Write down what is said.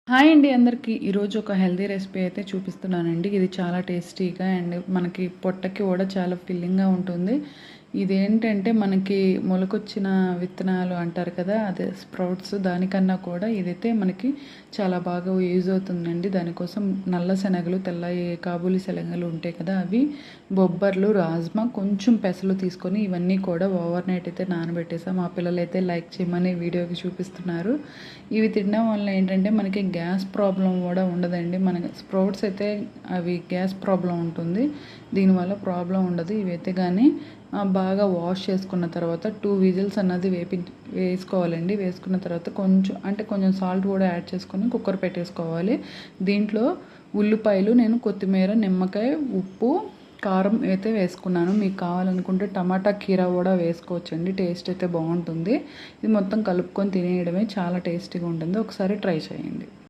Hi అండి అందరికీ. ఈరోజు ఒక హెల్తీ రెసిపీ అయితే చూపిస్తున్నానండి. ఇది చాలా టేస్టీగా అండ్ మనకి పొట్టకి కూడా చాలా ఫిల్లింగ్‌గా ఉంటుంది. ఇదేంటంటే మనకి మొలకొచ్చిన విత్తనాలు అంటారు కదా! అదే స్ప్రౌట్స్ దానికన్నా కూడా ఇదైతే మనకి చాలా బాగా యూజ్ అవుతుందండి. దానికోసం నల్ల శనగలు, తెల్లయి కాబూలి శనగలు ఉంటాయి కదా! అవి, బొబ్బర్లు, రాజ్మా, కొంచెం పెసలు తీసుకొని ఇవన్నీ కూడా ఓవర్ నైట్ అయితే నానబెట్టేసా. మా పిల్లలైతే లైక్ చేయమని వీడియోకి చూపిస్తున్నారు. ఇవి తినడం వల్ల ఏంటంటే మనకి గ్యాస్ ప్రాబ్లం కూడా ఉండదండి. మనకి స్ప్రౌట్స్ అయితే అవి గ్యాస్ ప్రాబ్లం ఉంటుంది. దీనివల్ల ప్రాబ్లం ఉండదు. ఇవైతే కానీ బాగా వాష్ చేసుకున్న తర్వాత 2 విజిల్స్ అన్నది వేసుకోవాలండి. వేసుకున్న తర్వాత కొంచెం సాల్ట్ కూడా యాడ్ చేసుకొని కుక్కర్ పెట్టేసుకోవాలి. దీంట్లో ఉల్లిపాయలు, నేను కొత్తిమీర, నిమ్మకాయ, ఉప్పు, కారం అయితే వేసుకున్నాను. మీకు కావాలనుకుంటే టమాటా కీరా కూడా వేసుకోవచ్చండి. టేస్ట్ అయితే బాగుంటుంది. ఇది మొత్తం కలుపుకొని తినేయడమే, చాలా టేస్టీగా ఉంటుంది. ఒకసారి ట్రై చేయండి.